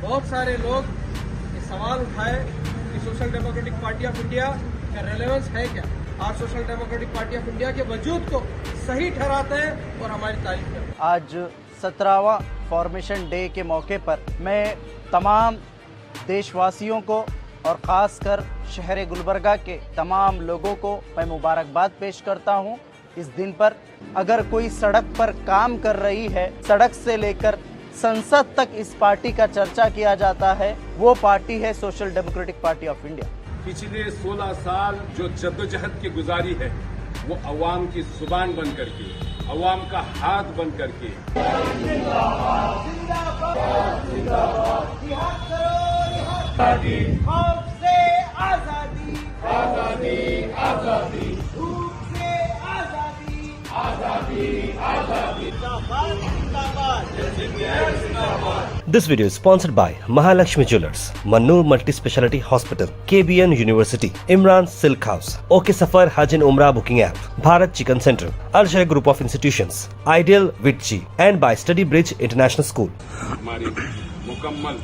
बहुत सारे लोग ये सवाल उठाए कि social democratic party of India का रेलेवेंस है क्या। आज social democratic party of India के वजूद को सही ठहराते हैं और हमारी तारीफ करते हैं। आज 17वां फॉर्मेशन डे के मौके पर मैं तमाम देशवासियों को और ख़ासकर शहर गुलबर्गा के तमाम लोगों को मैं मुबारकबाद पेश करता हूं। इस दिन पर अगर कोई सड़क पर काम कर रही है, सड़क से लेकर संसद तक इस पार्टी का चर्चा किया जाता है, वो पार्टी है social democratic party of India. पिछले 16 साल जो जद्दोजहद की गुजारी है वो अवाम की जुबान बन करके, अवाम का हाथ बन करके हमसे आजादी आजादी आजादी धूप से आजादी आजादी आजादी जिंदाबाद जिंदाबाद। This video is sponsored by Mahalakshmi Jewelers, Mannur Multi-Speciality Hospital, KBN University, Imran Silk House, OK Safar Hajj and Umrah Booking App, Bharat Chicken Center, Al Shaykh Group of Institutions, Ideal Vitchi, and by Study Bridge International School. हमारी मुकम्मल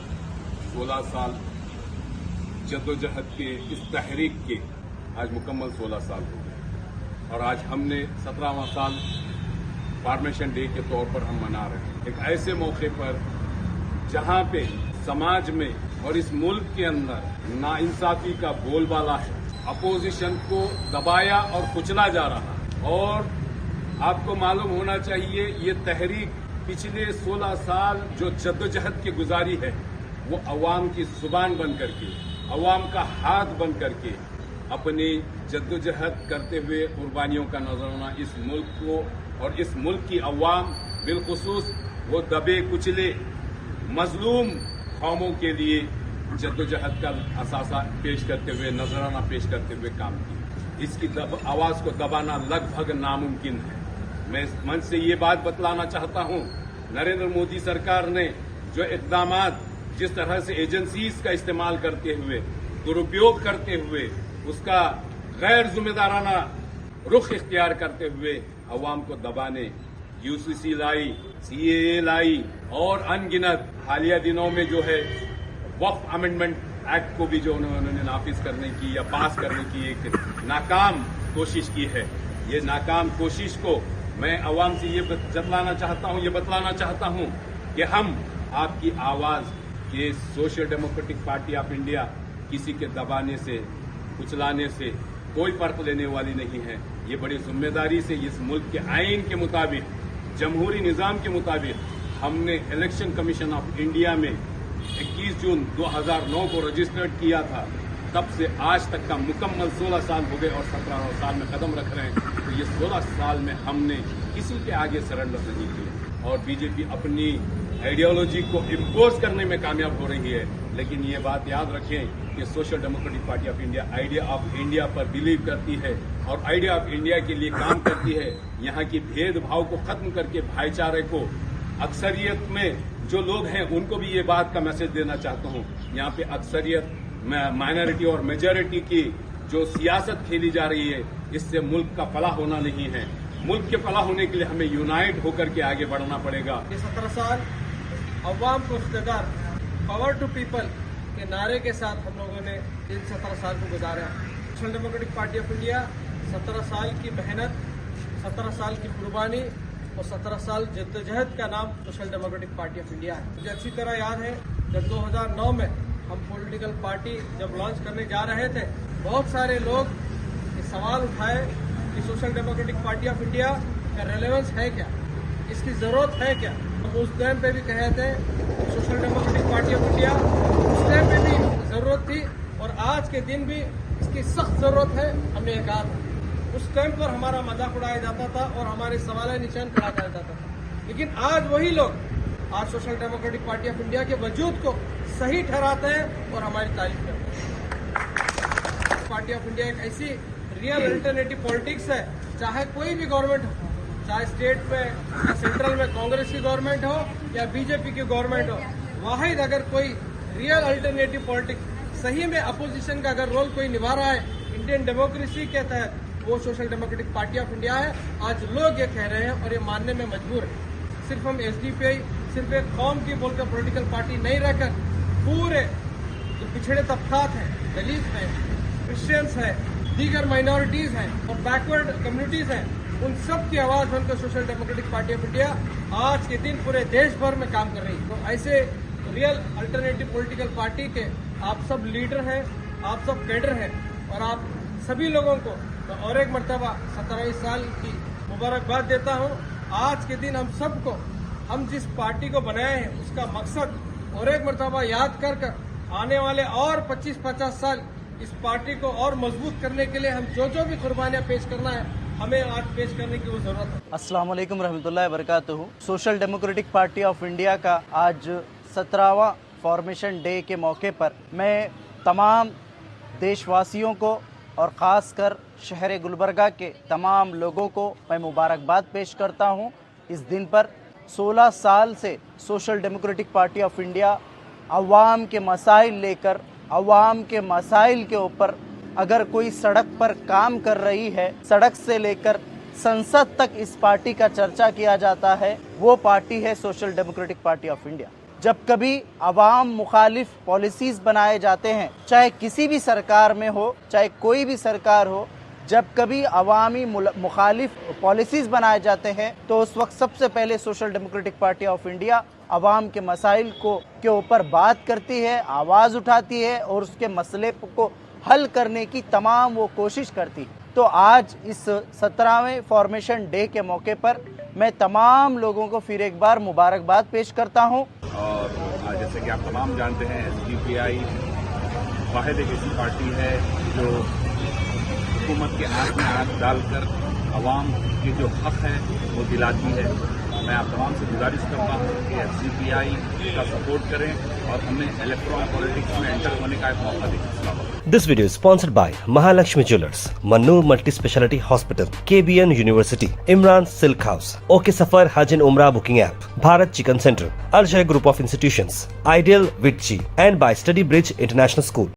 16 साल जद्दोजहद के इस तहरीक के आज मुकम्मल 16 साल हो गए और आज हमने 17वां साल फॉर्मेशन डे के तौर पर हम मना रहे हैं। एक ऐसे मौके पर जहां पे समाज में और इस मुल्क के अंदर नाइंसाफी का बोलबाला है, अपोजिशन को दबाया और कुचला जा रहा है। और आपको मालूम होना चाहिए ये तहरीक पिछले 16 साल जो जद्दोजहद की गुजारी है वो अवाम की जुबान बन करके, अवाम का हाथ बन करके अपनी जद्दोजहद करते हुए कुर्बानियों का नजराना इस मुल्क को और इस मुल्क की अवाम बिलखुसूस वो दबे कुचले मजलूम कौमों के लिए जद्दोजहद का असासा पेश करते हुए, नजराना पेश करते हुए काम की। इसकी आवाज को दबाना लगभग नामुमकिन है। मैं इस मंच से ये बात बतलाना चाहता हूं, नरेंद्र मोदी सरकार ने जो इक़दामात जिस तरह से एजेंसीज का इस्तेमाल करते हुए, दुरुपयोग करते हुए, उसका गैर जिम्मेदाराना रुख इख्तियार करते हुए अवाम को दबाने यूसीसी लाई, सीएए लाई और अनगिनत हालिया दिनों में जो है वक्फ अमेंडमेंट एक्ट को भी जो उन्होंने नाफिज करने की या पास करने की एक नाकाम कोशिश की है। ये नाकाम कोशिश को मैं अवाम से ये बतलाना चाहता हूं कि हम आपकी आवाज ये social democratic party of India किसी के दबाने से, कुचलाने से कोई फर्क लेने वाली नहीं है। ये बड़ी जिम्मेदारी से इस मुल्क के आईन के मुताबिक, जमहूरी निज़ाम के मुताबिक हमने इलेक्शन कमीशन ऑफ इंडिया में 21 जून 2009 को रजिस्टर्ड किया था। तब से आज तक का मुकम्मल 16 साल हो गए और 17 साल में कदम रख रहे हैं। तो ये 16 साल में हमने किसी के आगे सरेंडर नहीं किया और बीजेपी अपनी आइडियोलॉजी को इम्पोज करने में कामयाब हो रही है। लेकिन ये बात याद रखें कि social democratic party of India idea of India पर बिलीव करती है और आइडिया ऑफ इंडिया के लिए काम करती है। यहाँ की भेदभाव को खत्म करके भाईचारे को, अक्सरियत में जो लोग हैं उनको भी ये बात का मैसेज देना चाहता हूँ। यहाँ पे अक्सरियत, माइनॉरिटी और मेजॉरिटी की जो सियासत खेली जा रही है, इससे मुल्क का फलाह होना नहीं है। मुल्क के फलाह होने के लिए हमें यूनाइट होकर के आगे बढ़ना पड़ेगा। ये 17 साल अवाम को इख्तियार, पावर टू पीपल के नारे के साथ हम लोगों ने इन 17 साल को गुजारा। Social democratic party of India 17 साल की मेहनत, 17 साल की कुर्बानी और 17 साल जद्दोजहद का नाम social democratic party of India है। मुझे अच्छी तरह याद है जब 2009 में हम पॉलिटिकल पार्टी जब लॉन्च करने जा रहे थे, बहुत सारे लोग ये सवाल उठाए कि social democratic party of India का रेलेवेंस है क्या, इसकी ज़रूरत है क्या। हम उस टाइम पे भी कहे थे social democratic party of India उस टाइम पे भी ज़रूरत थी और आज के दिन भी इसकी सख्त ज़रूरत है। हमने ये कहा था, उस टाइम पर हमारा मजाक उड़ाया जाता था और हमारे सवाल निशान खड़ा किया जाता था। लेकिन आज वही लोग आज social democratic party of India के वजूद को सही ठहराते हैं और हमारी तारीफ करते हैं। पार्टी ऑफ इंडिया एक ऐसी रियल अल्टरनेटिव पॉलिटिक्स है, चाहे कोई भी गवर्नमेंट हो, चाहे स्टेट में या सेंट्रल में कांग्रेस की गवर्नमेंट हो या बीजेपी की गवर्नमेंट हो, वाहिद अगर कोई रियल अल्टरनेटिव पॉलिटिक्स सही में अपोजिशन का अगर रोल कोई निभा रहा है इंडियन डेमोक्रेसी के तहत, वो social democratic party of India है। आज लोग ये कह रहे हैं और ये मानने में मजबूर है। सिर्फ हम एसडीपीआई सिर्फ एक कौम की बोलकर पॉलिटिकल पार्टी नहीं रहकर पूरे जो पिछड़े तबकात हैं, दलित हैं, क्रिश्चियंस हैं, दीगर माइनॉरिटीज़ हैं और बैकवर्ड कम्युनिटीज़ हैं, उन सब की आवाज़ बनकर social democratic party of India आज के दिन पूरे देश भर में काम कर रही है। तो ऐसे रियल अल्टरनेटिव पॉलिटिकल पार्टी के आप सब लीडर हैं, आप सब कैडर हैं और आप सभी लोगों को मैं और एक मरतबा 17 साल की मुबारकबाद देता हूँ। आज के दिन हम सबको, हम जिस पार्टी को बनाए हैं उसका मकसद और एक मरतबा याद कर कर आने वाले और 25-50 साल इस पार्टी को और मजबूत करने के लिए हम जो भी कुर्बानियाँ पेश करना है, हमें आज पेश करने की वो जरूरत है। अस्सलाम वालेकुम रहमतुल्लाहि वबरकातुहू। Social democratic party of India का आज 17वां फॉर्मेशन डे के मौके पर मैं तमाम देशवासियों को और ख़ास कर शहर गुलबर्गा के तमाम लोगों को मैं मुबारकबाद पेश करता हूं। इस दिन पर 16 साल से social democratic party of India अवाम के मसाइल लेकर, अवाम के मसाइल के ऊपर अगर कोई सड़क पर काम कर रही है, सड़क से लेकर संसद तक इस पार्टी का चर्चा किया जाता है, वो पार्टी है social democratic party of India. जब कभी अवाम मुखालिफ पॉलिसीज़ बनाए जाते हैं, चाहे किसी भी सरकार में हो, चाहे कोई भी सरकार हो, जब कभी अवामी मुखालिफ पॉलिसीज़ बनाए जाते हैं तो उस वक्त सबसे पहले social democratic party of India अवाम के मसाइल के ऊपर बात करती है, आवाज़ उठाती है और उसके मसले को हल करने की तमाम वो कोशिश करती है। तो आज इस 17वें फॉर्मेशन डे के मौके पर मैं तमाम लोगों को फिर एक बार मुबारकबाद पेश करता हूं। और जैसे कि आप तमाम जानते हैं, SDPI वाहिद एक ऐसी पार्टी है जो हुकूमत के आंख में आंख डालकर अवाम के जो हक है वो दिलाती है। मैं आप तमाम से गुजारिश करता हूँ कि SDPI का सपोर्ट करें और हमें इलेक्ट्रॉन पॉलिटिक्स में एंटर होने का एक मौका दें। This video is sponsored by Mahalakshmi Jewelers, Mannur Multi-Speciality Hospital, KBN University, Imran Silk House, OK Safar Hajj and Umrah Booking App, Bharat Chicken Center, Al Shaykh Group of Institutions, Ideal Vitchi, and by Study Bridge International School.